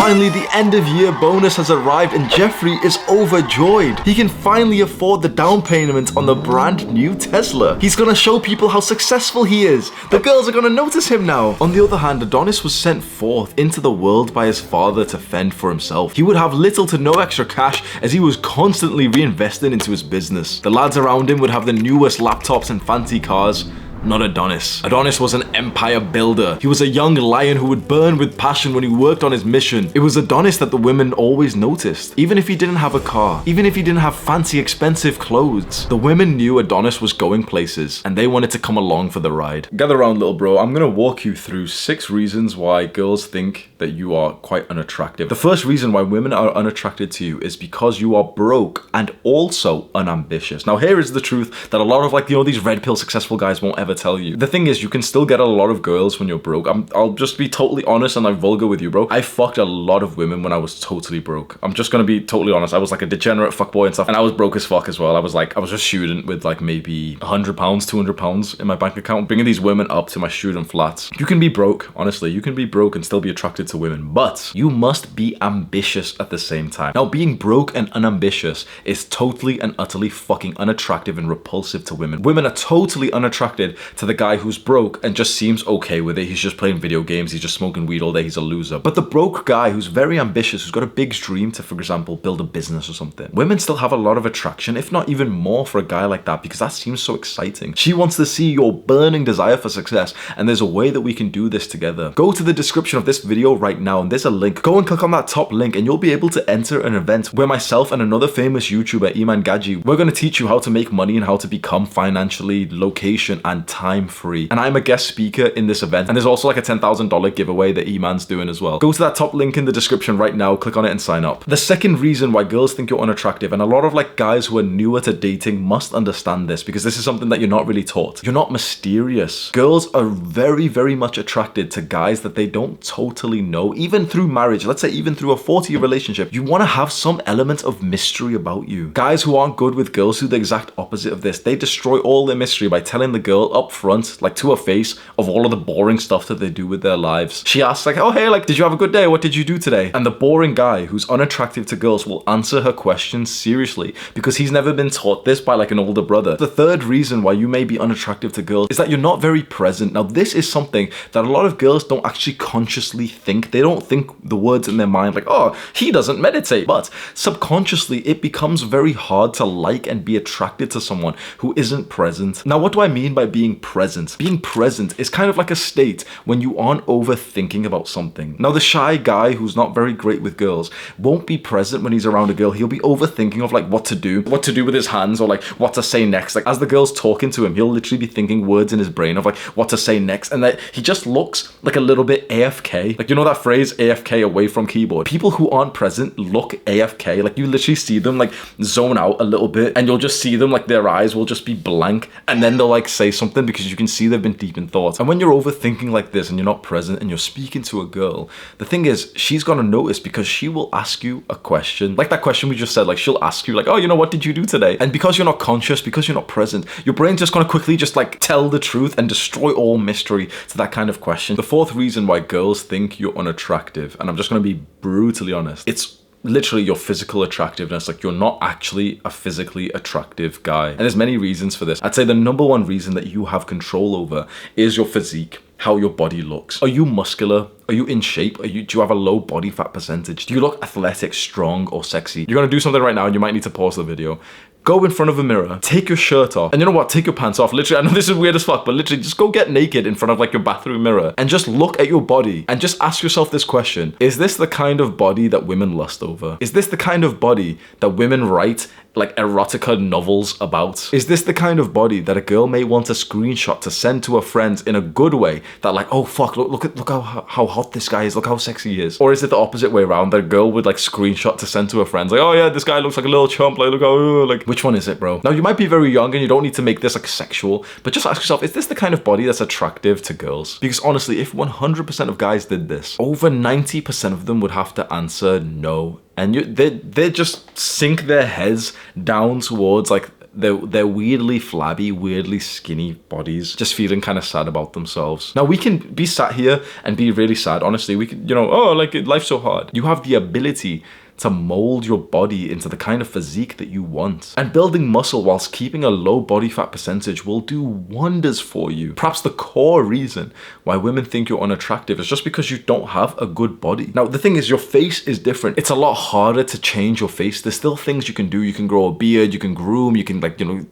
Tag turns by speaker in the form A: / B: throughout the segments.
A: Finally, the end of year bonus has arrived and Jeffrey is overjoyed. He can finally afford the down payment on the brand new Tesla. He's gonna show people how successful he is. The girls are gonna notice him now. On the other hand, Adonis was sent forth into the world by his father to fend for himself. He would have little to no extra cash as he was constantly reinvesting into his business. The lads around him would have the newest laptops and fancy cars. Not Adonis. Adonis was an empire builder. He was a young lion who would burn with passion when he worked on his mission. It was Adonis that the women always noticed. Even if he didn't have a car, even if he didn't have fancy expensive clothes, the women knew Adonis was going places and they wanted to come along for the ride. Gather around, little bro. I'm gonna walk you through 6 reasons why girls think that you are quite unattractive. The first reason why women are unattracted to you is because you are broke and also unambitious. Now here is the truth that a lot of these red pill successful guys won't ever tell you. The thing is, you can still get a lot of girls when you're broke. I'll just be totally honest and vulgar with you, bro. I fucked a lot of women when I was totally broke. I'm just gonna be totally honest. I was like a degenerate fuckboy and stuff, and I was broke as fuck as well. I was a student with like maybe £100, £200 in my bank account, bringing these women up to my student flats. You can be broke, honestly. You can be broke and still be attracted to women, but you must be ambitious at the same time. Now, being broke and unambitious is totally and utterly fucking unattractive and repulsive to women. Women are totally unattracted to the guy who's broke and just seems okay with it. He's just playing video games, he's just smoking weed all day, he's a loser. But the broke guy who's very ambitious, who's got a big dream to, for example, build a business or something, women still have a lot of attraction, if not even more, for a guy like that, because that seems so exciting. She wants to see your burning desire for success, and there's a way that we can do this together. Go to the description of this video right now and there's a link. Go and click on that top link and you'll be able to enter an event where myself and another famous YouTuber, Iman Gaji, we're going to teach you how to make money and how to become financially, location and time free. And I'm a guest speaker in this event, and there's also like a $10,000 giveaway that Iman's doing as well. Go to that top link in the description right now, click on it and sign up. The second reason why girls think you're unattractive, and a lot of guys who are newer to dating must understand this, because this is something that you're not really taught. You're not mysterious. Girls are very, very much attracted to guys that they don't totally know, even through marriage. Let's say even through a 40-year relationship, you want to have some element of mystery about you. Guys who aren't good with girls do the exact opposite of this. They destroy all their mystery by telling the girl up front, like to her face, of all of the boring stuff that they do with their lives. She asks oh hey, did you have a good day? What did you do today? And the boring guy who's unattractive to girls will answer her questions seriously because he's never been taught this by an older brother. The third reason why you may be unattractive to girls is that you're not very present. Now this is something that a lot of girls don't actually consciously think. They don't think the words in their mind oh, he doesn't meditate. But subconsciously it becomes very hard to like and be attracted to someone who isn't present. Now what do I mean by being present? Being present is kind of like a state when you aren't overthinking about something. Now the shy guy who's not very great with girls won't be present when he's around a girl. He'll be overthinking of what to do with his hands, or what to say next. As the girl's talking to him, he'll literally be thinking words in his brain of what to say next, and that he just looks a little bit AFK. You know that phrase, AFK, away from keyboard? People who aren't present look AFK. You literally see them zone out a little bit, and you'll just see them their eyes will just be blank, and then they'll say something because you can see they've been deep in thought. And when you're overthinking like this and you're not present and you're speaking to a girl, the thing is, she's gonna notice because she will ask you a question. That question we just said, she'll ask you oh, what did you do today? And because you're not conscious, because you're not present, your brain's just gonna quickly just tell the truth and destroy all mystery to that kind of question. The fourth reason why girls think you're unattractive, and I'm just gonna be brutally honest, it's literally your physical attractiveness. You're not actually a physically attractive guy. And there's many reasons for this. I'd say the number one reason that you have control over is your physique, how your body looks. Are you muscular? Are you in shape? Do you have a low body fat percentage? Do you look athletic, strong, or sexy? You're gonna do something right now and you might need to pause the video. Go in front of a mirror, take your shirt off, and you know what? Take your pants off. Literally, I know this is weird as fuck, but literally just go get naked in front of your bathroom mirror and just look at your body and just ask yourself this question. Is this the kind of body that women lust over? Is this the kind of body that women write erotica novels about? Is this the kind of body that a girl may want a screenshot to send to her friends in a good way, that oh fuck, look how hot this guy is, look how sexy he is? Or is it the opposite way around, that a girl would screenshot to send to her friends, oh yeah, this guy looks like a little chump, look how, which one is it, bro? Now you might be very young and you don't need to make this sexual, but just ask yourself, is this the kind of body that's attractive to girls? Because honestly, if 100% of guys did this, over 90% of them would have to answer no. And they just sink their heads down towards their weirdly flabby, weirdly skinny bodies, just feeling kind of sad about themselves. Now we can be sat here and be really sad. Honestly, we could, oh, like life's so hard. You have the ability to mold your body into the kind of physique that you want. And building muscle whilst keeping a low body fat percentage will do wonders for you. Perhaps the core reason why women think you're unattractive is just because you don't have a good body. Now, the thing is, your face is different. It's a lot harder to change your face. There's still things you can do. You can grow a beard, you can groom, you can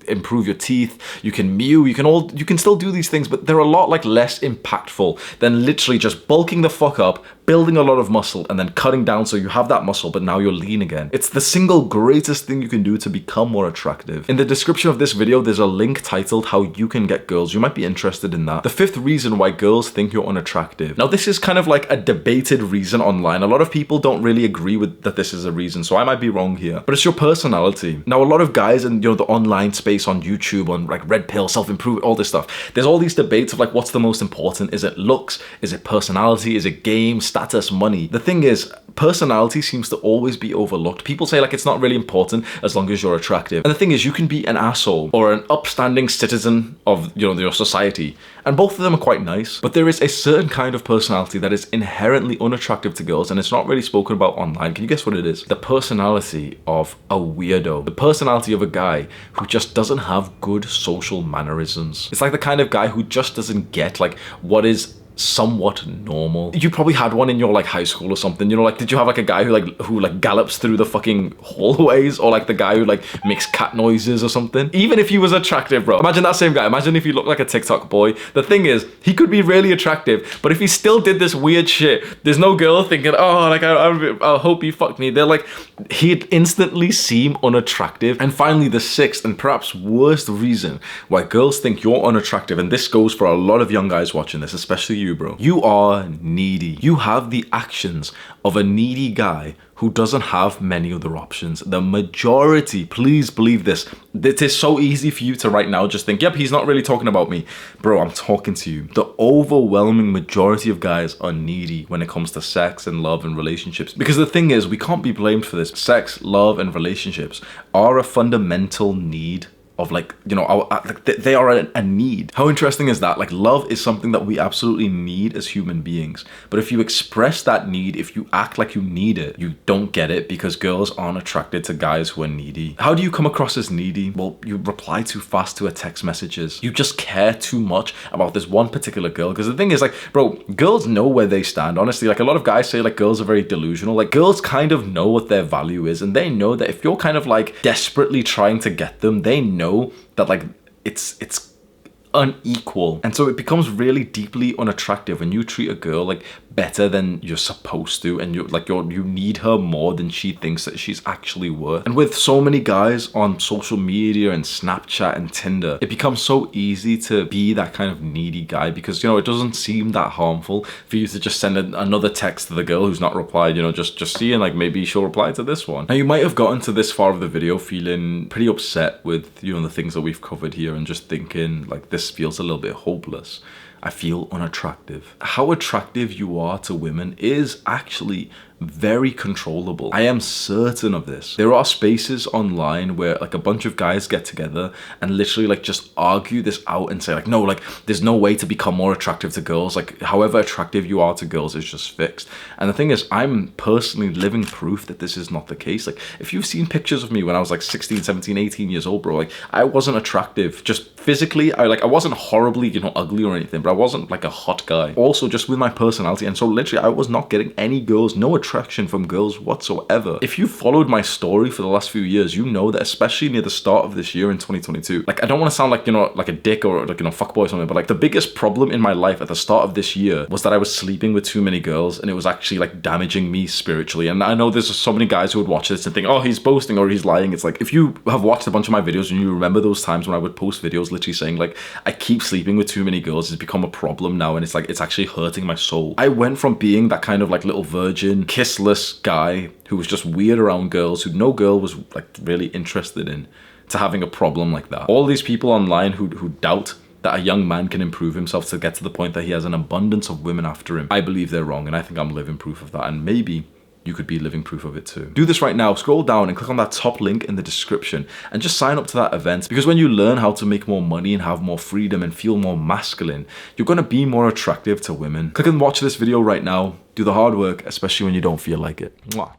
A: improve your teeth, you can mew, you can still do these things, but they're a lot less impactful than literally just bulking the fuck up, building a lot of muscle, and then cutting down so you have that muscle, but now you're lean again. It's the single greatest thing you can do to become more attractive. In the description of this video, there's a link titled How You Can Get Girls. You might be interested in that. The 5th reason why girls think you're unattractive. Now, this is kind of like a debated reason online. A lot of people don't really agree with that this is a reason, so I might be wrong here. But it's your personality. Now, a lot of guys in the online space, on YouTube, on like Red Pill, self-improvement, all this stuff, there's all these debates of like, what's the most important? Is it looks? Is it personality? Is it game, status, money? The thing is, personality seems to always be overlooked. People say like it's not really important as long as you're attractive. And the thing is, you can be an asshole or an upstanding citizen of your society, and both of them are quite nice. But there is a certain kind of personality that is inherently unattractive to girls, and it's not really spoken about online. Can you guess what it is? The personality of a weirdo. The personality of a guy who just doesn't have good social mannerisms. It's like the kind of guy who just doesn't get like what is somewhat normal. You probably had one in your like high school or something, like did you have like a guy who gallops through the fucking hallways, or like the guy who like makes cat noises or something? Even if he was attractive, bro, imagine that same guy. Imagine if he looked like a TikTok boy. The thing is, he could be really attractive, but if he still did this weird shit, there's no girl thinking, oh, like I hope he fucked me. They're like, he'd instantly seem unattractive. And finally, the 6th and perhaps worst reason why girls think you're unattractive, and this goes for a lot of young guys watching this, especially you, bro. You are needy. You have the actions of a needy guy who doesn't have many other options. The majority, please believe this. It is so easy for you to right now just think, yep, he's not really talking about me. Bro, I'm talking to you. The overwhelming majority of guys are needy when it comes to sex and love and relationships. Because the thing is, we can't be blamed for this. Sex, love, and relationships are a fundamental need of they are a need. How interesting is that? Like, love is something that we absolutely need as human beings. But if you express that need, if you act like you need it, you don't get it, because girls aren't attracted to guys who are needy. How do you come across as needy? Well, you reply too fast to her text messages. You just care too much about this one particular girl. Because the thing is, like, bro, girls know where they stand. Honestly, like, a lot of guys say like girls are very delusional. Like, girls kind of know what their value is, and they know that if you're kind of like desperately trying to get them, they know that like it's unequal, and so it becomes really deeply unattractive when you treat a girl like better than you're supposed to, and you need her more than she thinks that she's actually worth. And with so many guys on social media and Snapchat and Tinder, it becomes so easy to be that kind of needy guy, because it doesn't seem that harmful for you to just send another text to the girl who's not replied, just seeing like maybe she'll reply to this one. Now, you might have gotten to this far of the video feeling pretty upset with the things that we've covered here, and just thinking like, this feels a little bit hopeless. I feel unattractive. How attractive you are to women is actually very controllable. I am certain of this. There are spaces online where like a bunch of guys get together and literally like just argue this out and say like, no, like there's no way to become more attractive to girls. Like, however attractive you are to girls is just fixed. And the thing is, I'm personally living proof that this is not the case. Like, if you've seen pictures of me when I was like 16, 17, 18 years old, bro, like I wasn't attractive. Just physically, I wasn't horribly, ugly or anything, but I wasn't like a hot guy. Also, just with my personality. And so literally I was not getting any girls, no attraction from girls whatsoever. If you followed my story for the last few years, you know that especially near the start of this year in 2022, like, I don't want to sound like, like a dick or like, fuckboy or something, but like the biggest problem in my life at the start of this year was that I was sleeping with too many girls, and it was actually like damaging me spiritually. And I know there's so many guys who would watch this and think, oh, he's boasting or he's lying. It's like, if you have watched a bunch of my videos and you remember those times when I would post videos literally saying like, I keep sleeping with too many girls, it's become a problem now, and it's like, it's actually hurting my soul. I went from being that kind of like little virgin, kissless guy who was just weird around girls, who no girl was like really interested in, to having a problem like that. All these people online who doubt that a young man can improve himself to get to the point that he has an abundance of women after him, I believe they're wrong, and I think I'm living proof of that. And maybe you could be living proof of it too. Do this right now. Scroll down and click on that top link in the description and just sign up to that event, because when you learn how to make more money and have more freedom and feel more masculine, you're going to be more attractive to women. Click and watch this video right now. Do the hard work, especially when you don't feel like it. Mwah.